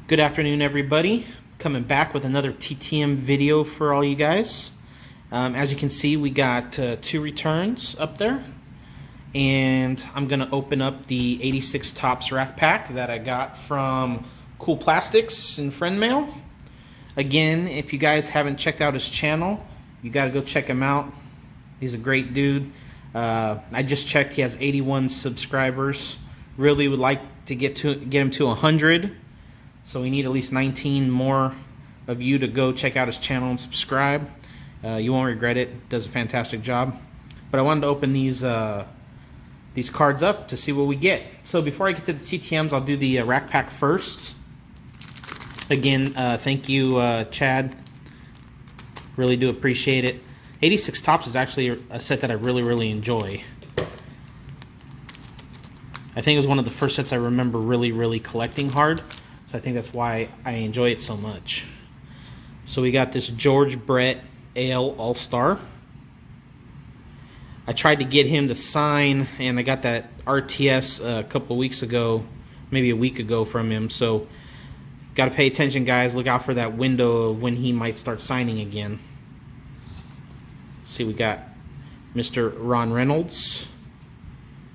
Good afternoon, everybody. Coming back with another TTM video for all you guys. As you can see, we got 2 returns up there. And I'm going to open up the 86 Topps rack pack that I got from Cool Plastics in friend mail. Again, if you guys haven't checked out his channel, you got to go check him out. He's a great dude. I just checked, he has 81 subscribers. Really would like to get him to 100. So we need at least 19 more of you to go check out his channel and subscribe. You won't regret it. Does a fantastic job. But I wanted to open these cards up to see what we get. So before I get to the TTMs, I'll do the rack pack first. Again, thank you, Chad. Really do appreciate it. 86 Topps is actually a set that I really enjoy. I think it was one of the first sets I remember really collecting hard. So I think that's why I enjoy it so much. So we got this George Brett AL All-Star. I tried to get him to sign, and I got that RTS a couple of weeks ago, maybe a week ago from him. So got to pay attention, guys. Look out for that window of when he might start signing again. Let's see, we got Mr. Ron Reynolds,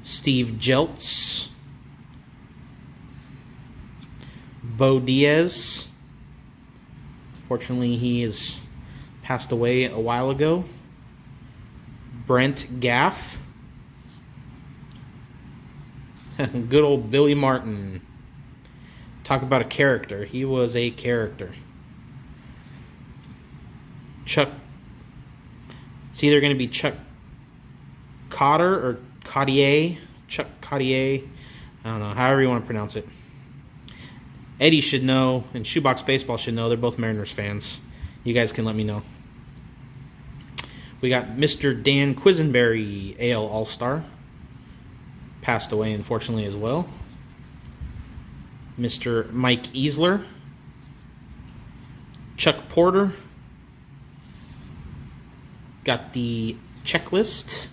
Steve Jeltz, Bo Diaz. Fortunately, he has passed away a while ago. Brent Gaff. Good old Billy Martin. Talk about a character. He was a character. Chuck. It's either going to be Chuck Cotter or Cottier. Chuck Cottier. I don't know. However you want to pronounce it. Eddie should know, and Shoebox Baseball should know. They're both Mariners fans. You guys can let me know. We got Mr. Dan Quisenberry, AL All-Star. Passed away, unfortunately, as well. Mr. Mike Easler. Chuck Porter. Got the checklist.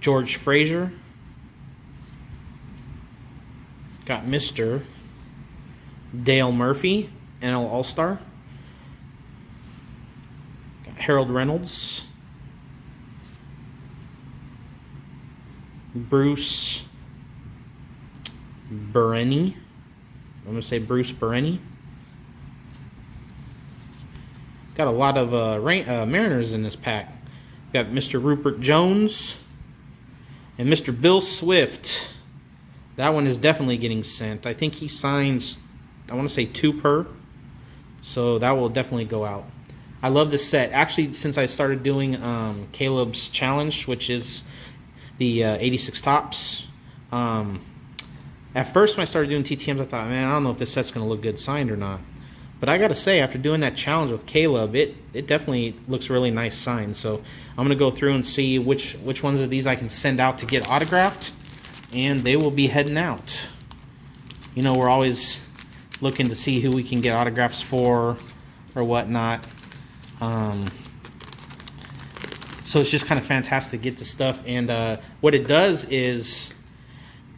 George Frazier. Got Mr. Dale Murphy, NL All-Star. Got Harold Reynolds. Bruce Bereni. I'm going to say Bruce Bereni. Got a lot of Mariners in this pack. Got Mr. Rupert Jones and Mr. Bill Swift. That one is definitely getting sent. I think he signs, I want to say 2 per. So that will definitely go out. I love this set. Actually, since I started doing Caleb's challenge, which is the 86 Topps. At first when I started doing TTMs, I thought, man, I don't know if this set's going to look good signed or not. But I got to say, after doing that challenge with Caleb, it definitely looks really nice signed. So I'm going to go through and see which ones of these I can send out to get autographed. And they will be heading out. You know, we're always looking to see who we can get autographs for or whatnot. So it's just kind of fantastic to get this stuff. And what it does is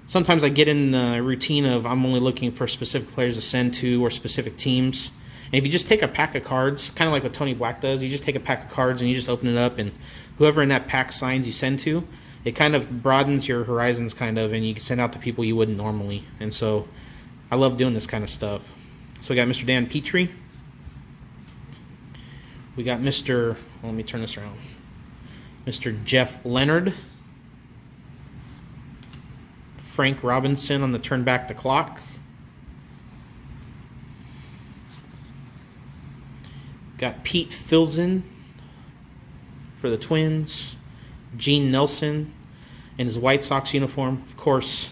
sometimes I get in the routine of I'm only looking for specific players to send to or specific teams. And if you just take a pack of cards, kind of like what Tony Black does, you just take a pack of cards and you just open it up, and whoever in that pack signs you send to, it kind of broadens your horizons, kind of, and you can send out to people you wouldn't normally. And so I love doing this kind of stuff. So we got Mr. Dan Petrie. We got Mr. Let me turn this around. Mr. Jeff Leonard. Frank Robinson on the Turn Back the Clock. Got Pete Filzen for the Twins. Gene Nelson in his White Sox uniform. Of course,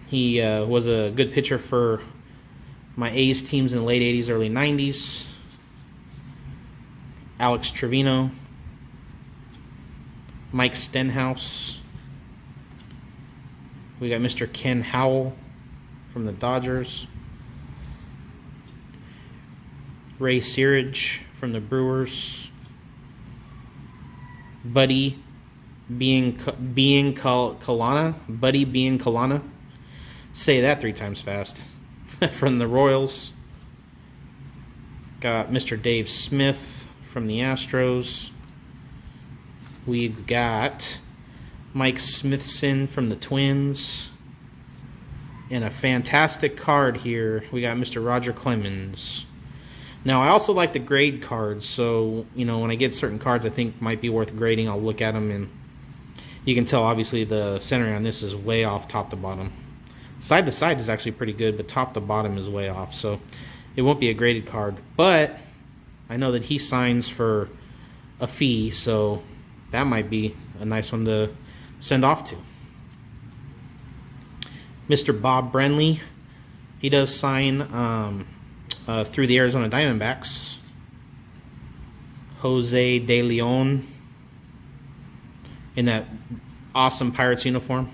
he was a good pitcher for my A's teams in the late 80s, early 90s. Alex Trevino. Mike Stenhouse. We got Mr. Ken Howell from the Dodgers. Ray Searage from the Brewers. Buddy being Kalana. Say that 3 times fast. From the Royals. Got Mr. Dave Smith from the Astros. We've got Mike Smithson from the Twins. And a fantastic card here. We got Mr. Roger Clemens. Now, I also like to grade cards, so, you know, when I get certain cards I think might be worth grading, I'll look at them, and you can tell, obviously, the centering on this is way off top to bottom. Side to side is actually pretty good, but top to bottom is way off, so it won't be a graded card. But I know that he signs for a fee, so that might be a nice one to send off to. Mr. Bob Brenly, he does sign through the Arizona Diamondbacks. Jose De Leon in that awesome Pirates uniform.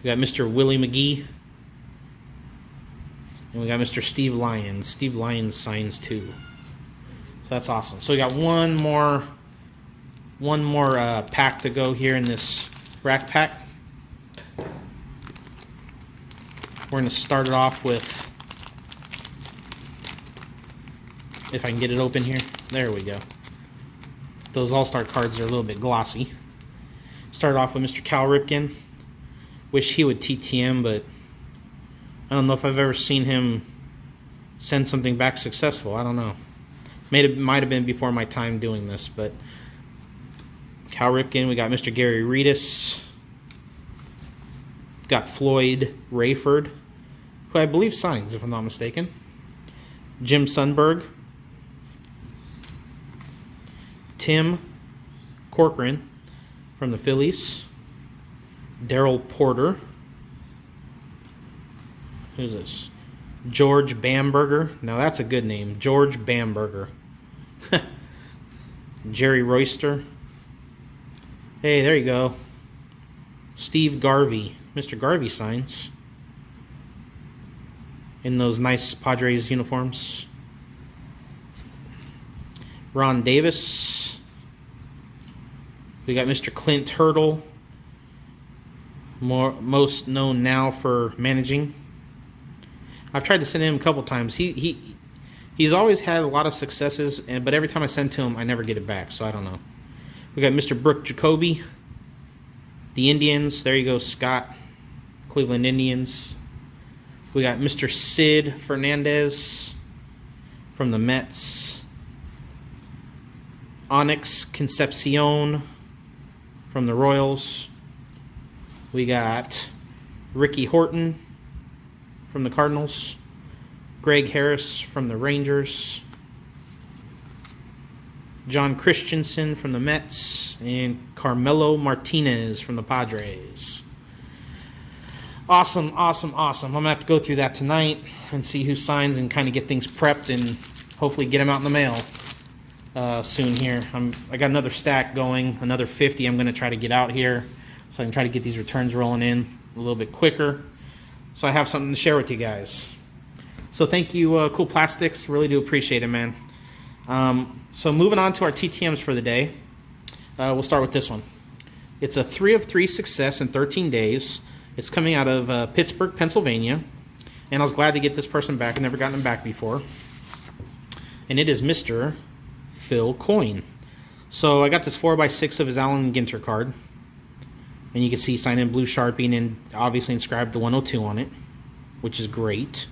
We got Mr. Willie McGee. And we got Mr. Steve Lyons. Steve Lyons signs too. So that's awesome. So we got one more pack to go here in this rack pack. We're going to start it off with, if I can get it open here. There we go. Those All-Star cards are a little bit glossy. Start off with Mr. Cal Ripken. Wish he would TTM, but I don't know if I've ever seen him send something back successful. I don't know. Might have been before my time doing this, but Cal Ripken. We got Mr. Gary Redus. Got Floyd Rayford, who I believe signs, if I'm not mistaken. Jim Sundberg. Tim Corcoran from the Phillies. Darrell Porter. Who's this? George Bamberger. Now that's a good name. George Bamberger. Jerry Royster. Hey, there you go. Steve Garvey. Mr. Garvey signs in those nice Padres uniforms. Ron Davis. We got Mr. Clint Hurdle, most known now for managing. I've tried to send him a couple times. He's always had a lot of successes, but every time I send to him, I never get it back, so I don't know. We got Mr. Brooke Jacoby, the Indians. There you go, Scott. Cleveland Indians. We got Mr. Sid Fernandez from the Mets. Onyx Concepcion from the Royals. We got Ricky Horton from the Cardinals. Greg Harris from the Rangers. John Christensen from the Mets. And Carmelo Martinez from the Padres. Awesome, awesome, awesome. I'm going to have to go through that tonight and see who signs and kind of get things prepped and hopefully get them out in the mail soon here. I got another stack going, another 50 I'm going to try to get out here so I can try to get these returns rolling in a little bit quicker so I have something to share with you guys. So thank you, Cool Plastics. Really do appreciate it, man. So moving on to our TTMs for the day. We'll start with this one. It's a 3 of 3 success in 13 days. It's coming out of Pittsburgh, Pennsylvania. And I was glad to get this person back. I've never gotten him back before. And it is Mr. Phil Coyne. So I got this 4x6 of his Allen Ginter card. And you can see signed in blue Sharpie and then obviously inscribed the 102 on it, which is great.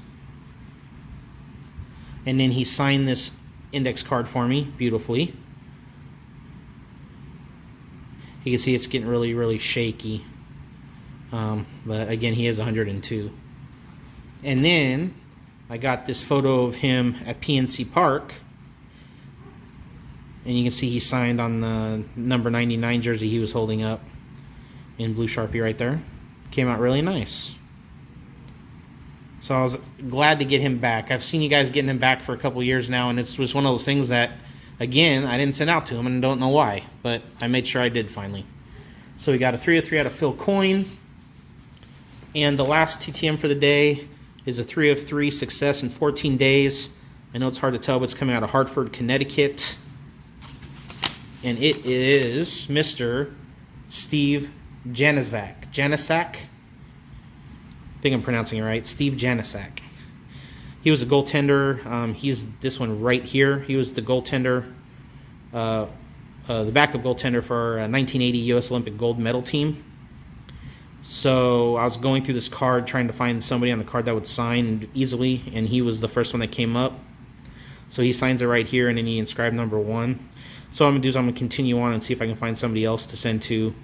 And then he signed this index card for me beautifully. You can see it's getting really, really shaky. But again, he has 102. And then I got this photo of him at PNC Park. And you can see he signed on the number 99 jersey he was holding up in blue Sharpie right there. Came out really nice. So I was glad to get him back. I've seen you guys getting him back for a couple years now, and it was one of those things that, again, I didn't send out to him, and I don't know why, but I made sure I did finally. So we got a 3 of 3 out of Phil Coyne. And the last TTM for the day is a 3 of 3 success in 14 days. I know it's hard to tell, but it's coming out of Hartford, Connecticut. And it is Mr. Steve Janaszak. I think I'm pronouncing it right. Steve Janaszak. He was a goaltender. He's this one right here. He was the goaltender, the backup goaltender for a 1980 U.S. Olympic gold medal team. So I was going through this card trying to find somebody on the card that would sign easily, and he was the first one that came up. So he signs it right here, and then he inscribed number 1. So what I'm going to do is I'm going to continue on and see if I can find somebody else to send to,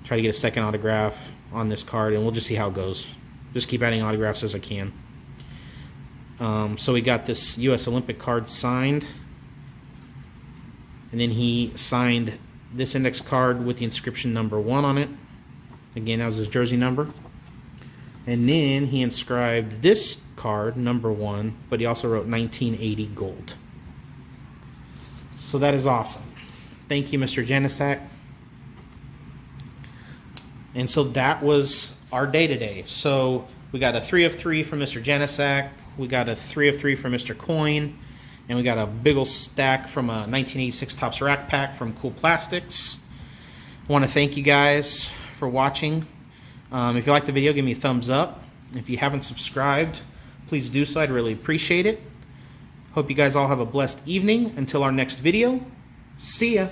try to get a second autograph on this card, and we'll just see how it goes. Just keep adding autographs as I can. So we got this U.S. Olympic card signed, and then he signed this index card with the inscription number 1 on it. Again, that was his jersey number. And then he inscribed this card, number 1, but he also wrote 1980 gold. So that is awesome. Thank you, Mr. Janaszak. And so that was our day today. So we got a 3 of 3 from Mr. Janaszak. We got a 3 of 3 from Mr. Coyne. And we got a big ol' stack from a 1986 Topps Rack Pack from Cool Plastics. I want to thank you guys for watching. If you liked the video, give me a thumbs up. If you haven't subscribed, please do so. I'd really appreciate it. Hope you guys all have a blessed evening. Until our next video, see ya.